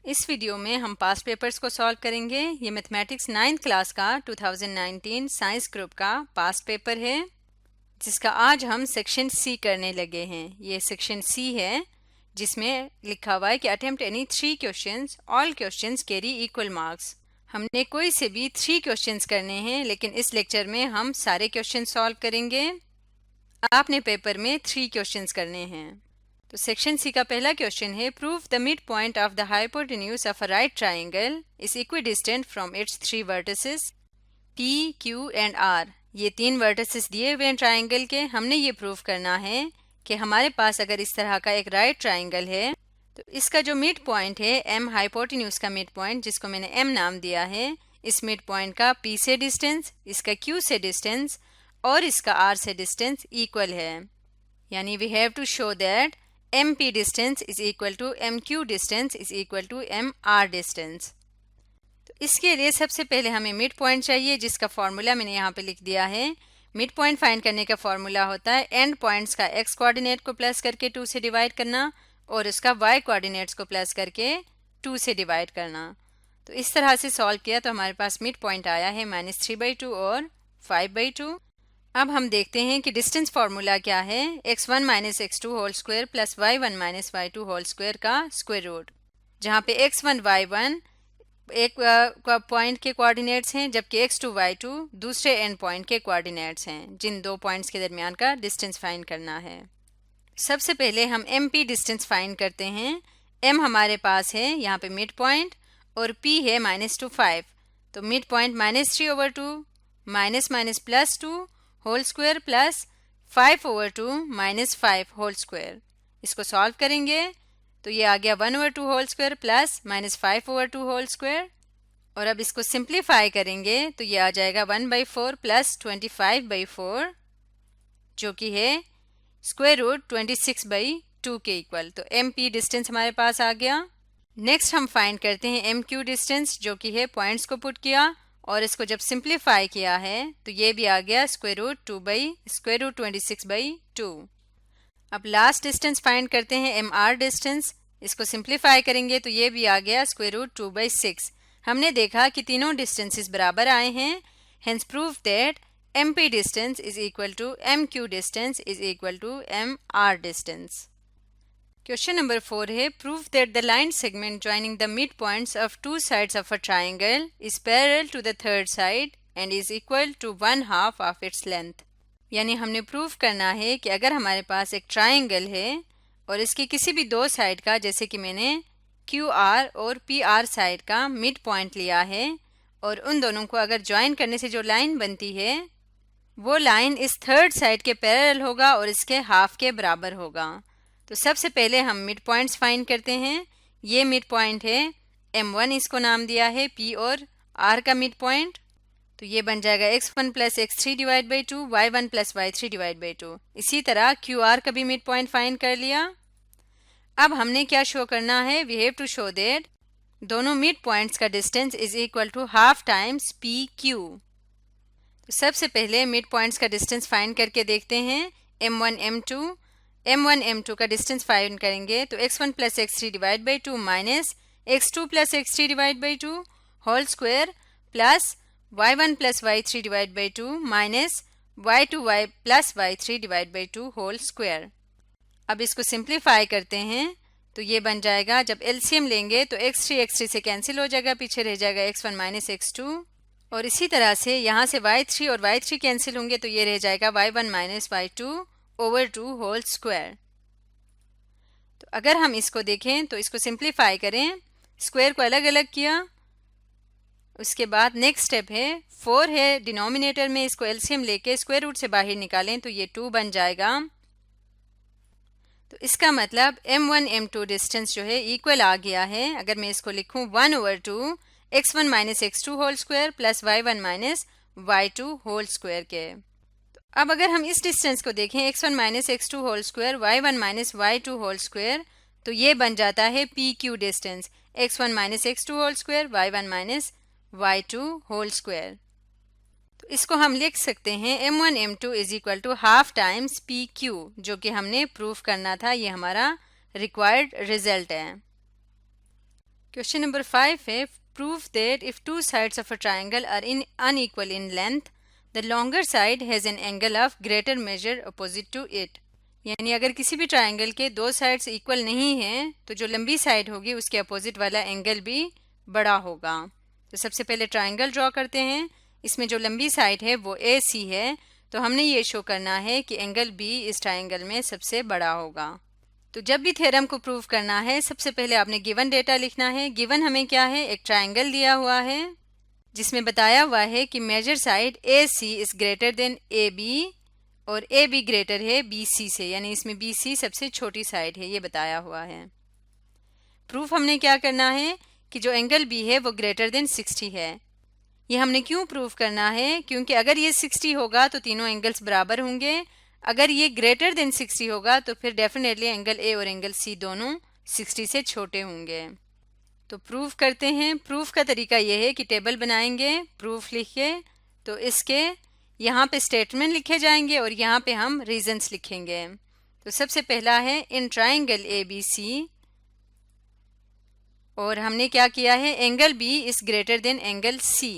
इस वीडियो में हम पास्ट पेपर्स को सॉल्व करेंगे। ये मैथमेटिक्स 9th क्लास का 2019 साइंस ग्रुप का पास्ट पेपर है, जिसका आज हम सेक्शन सी करने लगे हैं। ये सेक्शन सी है, जिसमें लिखा हुआ है कि attempt any 3 questions, all questions carry equal marks. हमने कोई से भी 3 क्वेश्चंस करने हैं, लेकिन इस लेक्चर में हम सारे क्वेश्चन सॉल्व करेंगे। आपने पेपर में 3 क्वेश्चंस करने हैं। तो सेक्शन सी का पहला क्वेश्चन है, prove the mid point of the hypotenuse of a right triangle is equidistant from its 3 vertices P, Q and R। ये 3 वर्टिसेस दिए हुए हैं ट्राइंगल के। हमने ये प्रूव करना है कि हमारे पास अगर इस तरह का एक राइट ट्राइंगल है तो इसका जो मिड पॉइंट है M हाइपोटेन्यूज का मिड पॉइंट, जिसको मैंने M नाम दिया है, इस मिड पॉइंट का P से डिस्टेंस, इसका Q से डिस्टेंस और इसका R से डिस्टेंस इक्वल है। यानी we have to show that MP distance is equal to MQ distance is equal to MR distance। तो इसके लिए सबसे पहले हमें मिड पॉइंट चाहिए, जिसका फॉर्मूला मैंने यहाँ पे लिख दिया है। मिड पॉइंट फाइंड करने का फॉर्मूला होता है एंड पॉइंट्स का x कोऑर्डिनेट को प्लस करके 2 से डिवाइड करना और उसका y कोऑर्डिनेट्स को प्लस करके 2 से डिवाइड करना। तो इस तरह से सॉल्व किया तो हमारे पास मिड पॉइंट आया है -3/2 और 5/2। अब हम देखते हैं कि डिस्टेंस फार्मूला क्या है। x1 - x2 whole square plus y1 - y2 whole square का स्क्वायर रूट, जहाँ पे x1 y1 एक पॉइंट के कोऑर्डिनेट्स हैं, जबकि x2 y2 दूसरे एंड पॉइंट के कोऑर्डिनेट्स हैं, जिन दो पॉइंट्स के दरमियान का डिस्टेंस फाइंड करना है। सबसे पहले हम MP डिस्टेंस फाइंड करते हैं। M हमारे पास है यहाँ पे मिड पॉइंट और P है -2 5। तो mid point -3/2 -+2 whole square plus 5/2 -5 whole square. इसको सॉल्व करेंगे तो ये आ गया 1/2 whole square plus -5/2 whole square. और अब इसको सिंप्लीफाई करेंगे तो ये आ जाएगा 1/4 प्लस 25/4, जो कि है स्क्वायर रूट 26/2 के इक्वल। तो MP डिस्टेंस हमारे पास आ गया। नेक्स्ट हम फाइंड करते हैं MQ डिस्टेंस, जो कि है पॉइंट्स को पुट किया और इसको जब सिंप्लीफाई किया है तो ये भी आ गया स्क्वायर रूट 26/2। अब लास्ट डिस्टेंस फाइंड करते हैं MR डिस्टेंस। इसको सिंप्लीफाई करेंगे तो ये भी आ गया स्क्वायर रूट 2/6। हमने देखा कि तीनों डिस्टेंसेस बराबर आए हैं, hence prove that MP distance is equal to MQ distance is equal to MR distance. Question number 4 है, prove that the line segment joining the mid points of 2 sides of a triangle is parallel to the third side and is equal to 1/2 of its length. यानी हमने prove करना है कि अगर हमारे पास एक triangle है और इसकी किसी भी दो साइड का, जैसे कि मैंने QR और PR साइड का मिड पॉइंट लिया है, और उन दोनों को अगर ज्वाइन करने से जो लाइन बनती है वो लाइन इस थर्ड साइड के पैरेलल होगा और इसके हाफ के बराबर होगा। तो सबसे पहले हम मिड पॉइंट्स फाइंड करते हैं। ये मिड पॉइंट है M1, इसको नाम दिया है P और R का मिड पॉइंट। तो ये बन जाएगा x1 + x3 divide by 2, y1 + y3 divide by 2। इसी तरह QR का भी मिड पॉइंट फाइंड कर लिया। अब हमने क्या शो करना है, we have to show that दोनों मिड पॉइंट्स का distance is equal to half times PQ। तो सबसे पहले मिड पॉइंट्स का डिस्टेंस फाइंड करके देखते हैं। M1 M2 का डिस्टेंस फाइंड करेंगे तो x1 + x3 divide by 2 minus x2 + x3 divide by 2 whole square plus y1 + y3 divide by 2 minus y2 + y3 divide by 2 whole square. अब इसको simplify करते हैं तो ये बन जाएगा, जब LCM लेंगे तो x3 से कैंसिल हो जाएगा, पीछे रह जाएगा x1 - x2। और इसी तरह से यहाँ से y3 और y3 कैंसिल होंगे तो ये रह जाएगा y1 - y2/2 होल स्क्वायर। तो अगर हम इसको देखें तो इसको सिंप्लीफाई करें, स्क्वायर को अलग अलग किया। उसके बाद नेक्स्ट स्टेप है 4 है डिनोमिनेटर में, इसको LCM लेके स्क्वायर रूट से बाहर निकालें तो ये 2 बन जाएगा। तो इसका मतलब M1 M2 डिस्टेंस जो है इक्वल आ गया है। अगर मैं इसको लिखूं 1/2 x1 - x2 whole square plus y1 - y2 whole square के। अब अगर हम इस डिस्टेंस को देखें x1 - x2 whole square y1 - y2 whole square, तो ये बन जाता है PQ distance, x1 - x2 whole square y1 - y2 whole square. तो इसको हम लिख सकते हैं M1 M2 is equal to half times PQ, जो कि हमने प्रूफ करना था। ये हमारा रिक्वायर्ड रिजल्ट है। क्वेश्चन नंबर 5 है proof that if two sides of a triangle are in unequal in length the longer side has an angle of greater measure opposite to it. यानी अगर किसी भी ट्राइंगल के दो साइड्स इक्वल नहीं हैं तो जो लंबी साइड होगी उसके अपोजिट वाला एंगल भी बड़ा होगा। तो सबसे पहले ट्राइंगल ड्रॉ करते हैं। इसमें जो लंबी साइड है वो ए सी है, तो हमने ये शो करना है कि एंगल बी इस ट्राइंगल में सबसे बड़ा होगा। तो जब भी थ्योरम को प्रूव करना है सबसे पहले आपने गिवन डेटा लिखना है। गिवन हमें क्या है, एक ट्राइंगल दिया हुआ है जिसमें बताया हुआ है कि measure side A C is greater than A B और ए बी ग्रेटर है बी सी से, यानी इसमें बी सी सबसे छोटी साइड है, ये बताया हुआ है। प्रूफ हमने क्या करना है कि जो एंगल बी है वो ग्रेटर देन 60 है। ये हमने क्यों प्रूफ करना है, क्योंकि अगर ये 60 होगा तो तीनों एंगल्स बराबर होंगे। अगर ये ग्रेटर देन 60 होगा तो फिर डेफिनेटली एंगल ए और एंगल सी दोनों 60 से छोटे होंगे। तो प्रूफ करते हैं। प्रूफ का तरीका ये है कि टेबल बनाएंगे प्रूफ लिख के, तो इसके यहाँ पे स्टेटमेंट लिखे जाएंगे और यहाँ पे हम रीजंस लिखेंगे। तो सबसे पहला है इन ट्राइंगल ए बी सी, और हमने क्या किया है, angle B is greater than angle C.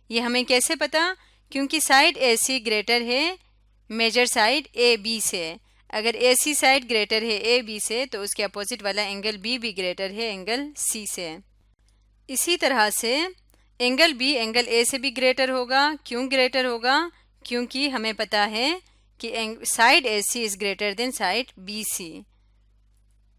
ये हमें कैसे पता, क्योंकि साइड ए सी ग्रेटर है मेजर साइड ए बी से। अगर ए सी साइड ग्रेटर है ए बी से तो उसके अपोजिट वाला एंगल बी भी ग्रेटर है एंगल सी से। इसी तरह से एंगल बी एंगल ए से भी ग्रेटर होगा। क्यों ग्रेटर होगा, क्योंकि हमें पता है कि side A C is greater than side B C.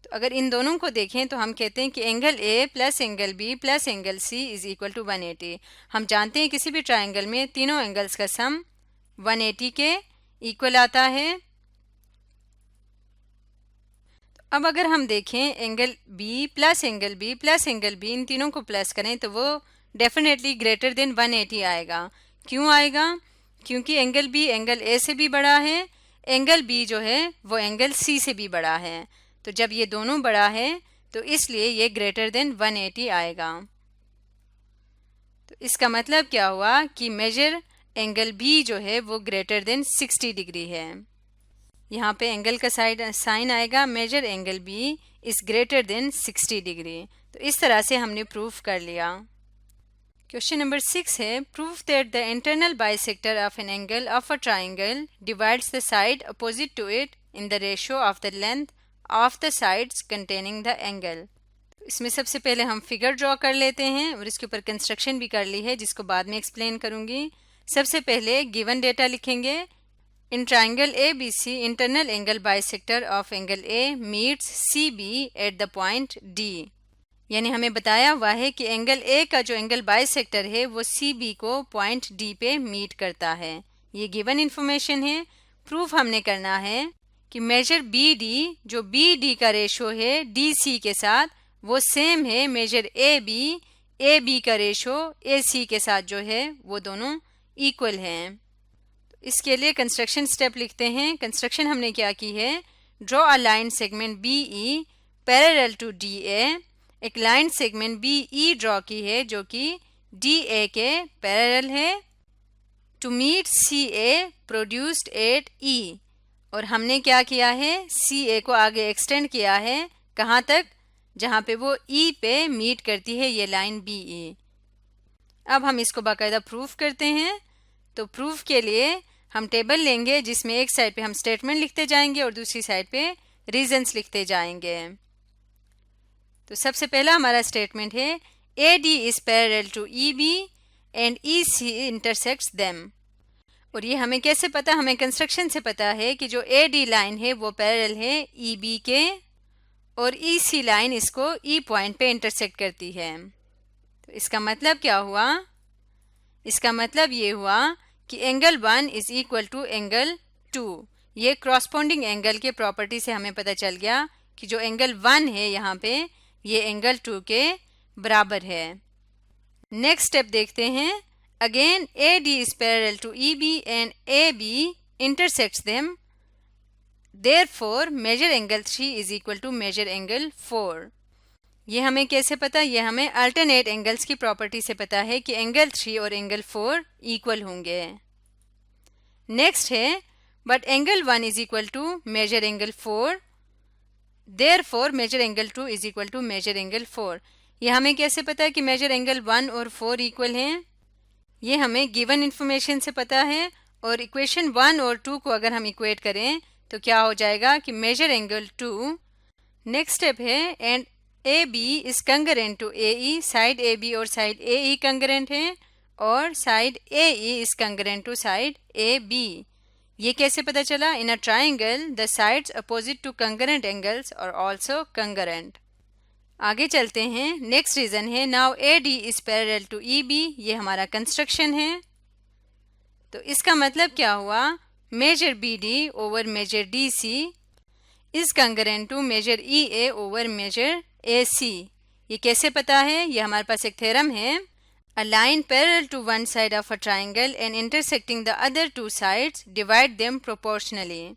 तो अगर इन दोनों को देखें तो हम कहते हैं कि angle A plus angle B plus angle C is equal to 180। हम जानते हैं किसी भी ट्राइंगल में तीनों एंगल्स का सम 180 के इक्वल आता है। तो अब अगर हम देखें angle B plus angle B plus angle B, इन तीनों को प्लस करें तो वो डेफिनेटली ग्रेटर देन 180 आएगा। क्यों आएगा, क्योंकि एंगल बी एंगल ए से भी बड़ा है, एंगल बी जो है वो एंगल सी से भी बड़ा है। तो जब ये दोनों बड़ा है तो इसलिए ये ग्रेटर देन 180 आएगा। तो इसका मतलब क्या हुआ कि मेजर एंगल बी जो है वो ग्रेटर देन 60 डिग्री है। यहाँ पे एंगल का साइन आएगा measure angle B is greater than 60 degree. तो इस तरह से हमने प्रूफ कर लिया। क्वेश्चन नंबर 6 है proof that the internal bisector of an angle of a triangle divides the side opposite to it in the ratio of the length of the sides containing the angle. इसमें सबसे पहले हम figure draw कर लेते हैं और इसके ऊपर कंस्ट्रक्शन भी कर ली है जिसको बाद में एक्सप्लेन करूंगी। सबसे पहले गिवन डेटा लिखेंगे। In triangle A B C internal angle bisector of angle A meets C B at the point D. यानी हमें बताया हुआ है कि एंगल ए का जो एंगल बाइसेक्टर है वो सी बी को पॉइंट डी पे मीट करता है। ये गिवन इंफॉर्मेशन है। प्रूफ हमने करना है कि मेजर बी डी, जो बी डी का रेशो है डी सी के साथ, वो सेम है मेजर ए बी का रेशो ए सी के साथ जो है वो दोनों इक्वल हैं। तो इसके लिए कंस्ट्रक्शन स्टेप लिखते हैं। कंस्ट्रक्शन हमने क्या की है, draw a line segment B E parallel to D A. एक line segment B E draw की है जो कि डी ए के पैरेलल है to meet C A produced at E. और हमने क्या किया है, सी ए को आगे एक्सटेंड किया है कहाँ तक, जहाँ पे वो ई पे मीट करती है ये लाइन बी ई। अब हम इसको बाकायदा प्रूफ करते हैं। तो प्रूफ के लिए हम टेबल लेंगे जिसमें एक साइड पे हम स्टेटमेंट लिखते जाएंगे और दूसरी साइड पे रीजंस लिखते जाएंगे। तो सबसे पहला हमारा स्टेटमेंट है A D is parallel to E B and E C intersects them. और ये हमें कैसे पता, हमें कंस्ट्रक्शन से पता है कि जो ए डी लाइन है वो पैरेलल है ई बी के और ई सी लाइन इसको ई पॉइंट पे इंटरसेक्ट करती है। तो इसका मतलब क्या हुआ, इसका मतलब ये हुआ कि angle 1 is equal to angle 2। ये क्रॉसपोंडिंग एंगल के प्रॉपर्टी से हमें पता चल गया कि जो एंगल 1 है यहाँ पे ये एंगल 2 के बराबर है। नेक्स्ट स्टेप देखते हैं। Again A D is parallel to E B and A B intersects them, therefore measure angle 3 is equal to measure angle 4। ये हमें कैसे पता, ये हमें अल्टरनेट एंगल्स की प्रॉपर्टी से पता है कि एंगल 3 और एंगल 4 इक्वल होंगे। नेक्स्ट है but angle 1 is equal to measure angle 4 therefore measure angle 2 is equal to measure angle 4। ये हमें कैसे पता है कि मेजर एंगल 1 और 4 इक्वल हैं? ये हमें गिवन इंफॉर्मेशन से पता है, और इक्वेशन 1 और 2 को अगर हम इक्वेट करें तो क्या हो जाएगा कि मेजर एंगल 2, नेक्स्ट स्टेप है, and A B is concurrent to A E, side A B और साइड ए ई कंकरेंट है, और side A E is concurrent to side A B. ये कैसे पता चला? In a triangle the sides opposite to concurrent angles और also concurrent. आगे चलते हैं, नेक्स्ट रीजन है now A D is parallel to E B. ये हमारा कंस्ट्रक्शन है, तो इसका मतलब क्या हुआ? Major B D over major D C is concurrent to major E A over major A C. ये कैसे पता है? ये हमारे पास एक थ्योरम है, a line parallel to one side of a triangle and intersecting the other two sides divide them proportionally.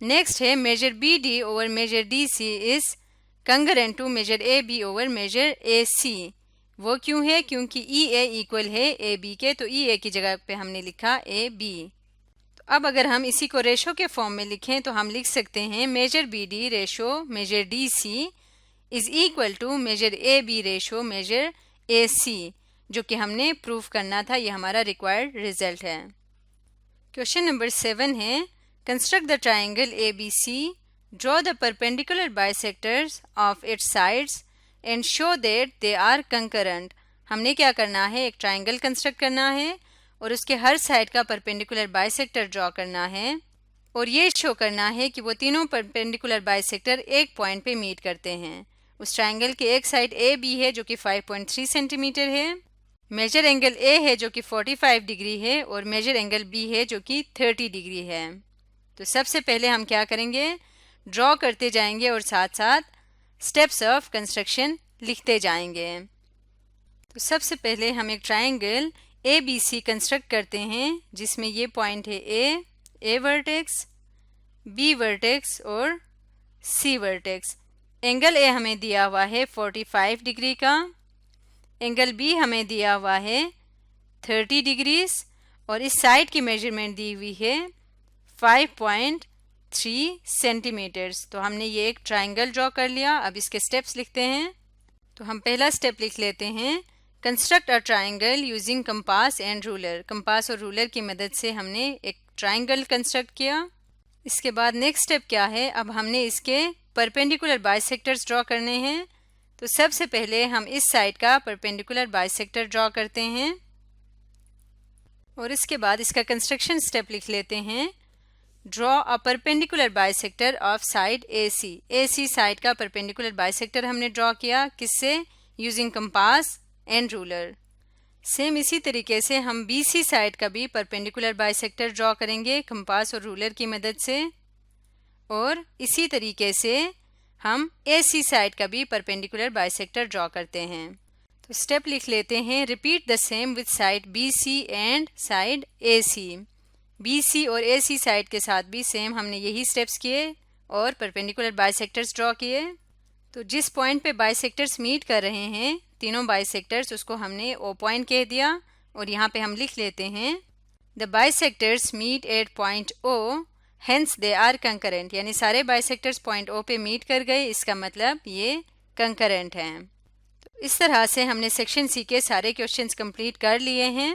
Next है measure BD over measure DC is congruent to measure AB over measure AC. वो क्यों है? क्योंकि EA equal है AB के, तो EA की जगह पे हमने लिखा AB। तो अब अगर हम इसी को रेशो के फॉर्म में लिखें तो हम लिख सकते हैं measure BD ratio measure DC is equal to measure AB ratio measure AC, जो कि हमने प्रूफ करना था। ये हमारा रिक्वायर्ड रिजल्ट है। क्वेश्चन नंबर 7 है, construct the triangle ABC, draw the perpendicular bisectors of its sides and show that they are concurrent. हमने क्या करना है? एक ट्राइंगल कंस्ट्रक्ट करना है और उसके हर साइड का परपेंडिकुलर बाइसेक्टर ड्रॉ करना है, और ये शो करना है कि वो तीनों परपेंडिकुलर बाइसेक्टर एक पॉइंट पे मीट करते हैं। उस ट्राइंगल के एक साइड ए बी है जो कि 5.3 सेंटीमीटर है, मेजर एंगल ए है जो कि 45 डिग्री है, और मेजर एंगल बी है जो कि 30 डिग्री है। तो सबसे पहले हम क्या करेंगे? ड्रॉ करते जाएंगे और साथ साथ स्टेप्स ऑफ कंस्ट्रक्शन लिखते जाएंगे। तो सबसे पहले हम एक triangle A B C construct करते हैं, जिसमें ये पॉइंट है ए वर्टेक्स, बी वर्टेक्स और सी वर्टेक्स। एंगल ए हमें दिया हुआ है 45 डिग्री का, एंगल बी हमें दिया हुआ है 30 डिग्रीज, और इस साइड की मेजरमेंट दी हुई है 5.3 सेंटीमीटर्स। तो हमने ये एक ट्राइंगल ड्रॉ कर लिया। अब इसके स्टेप्स लिखते हैं। तो हम पहला स्टेप लिख लेते हैं, construct a triangle using compass and ruler. Compass और रूलर की मदद से हमने एक ट्राइंगल कंस्ट्रक्ट किया। इसके बाद नेक्स्ट स्टेप क्या है? अब हमने इसके परपेंडिकुलर बाइसेक्टर्स ड्रॉ करने हैं। तो सबसे पहले हम इस साइड का परपेंडिकुलर बाइसेक्टर ड्रॉ करते हैं, और इसके बाद इसका कंस्ट्रक्शन स्टेप लिख लेते हैं, draw a perpendicular bisector of side AC। AC side का परपेंडिकुलर बाइसेक्टर हमने ड्रॉ किया, किससे? Using compass and ruler. Same इसी तरीके से हम BC साइड का भी परपेंडिकुलर बाइसेक्टर ड्रॉ करेंगे कंपास और रूलर की मदद से, और इसी तरीके से हम AC साइड का भी परपेंडिकुलर बाइसेक्टर ड्रॉ करते हैं। तो स्टेप लिख लेते हैं, repeat the same with side BC and side AC। BC और AC साइड के साथ भी सेम हमने यही स्टेप्स किए और परपेंडिकुलर बाइसेक्टर्स ड्रॉ किए। तो जिस पॉइंट पे बाइसेक्टर्स मीट कर रहे हैं, तीनों बाइसेक्टर्स, उसको हमने O पॉइंट कह दिया, और यहाँ पे हम लिख लेते हैं, the bisectors meet at point O, hence they are concurrent. यानी सारे बाइसेक्टर्स पॉइंट O पे मीट कर गए, इसका मतलब ये कंकरेंट हैं। तो इस तरह से हमने सेक्शन C के सारे क्वेश्चंस कंप्लीट कर लिए हैं।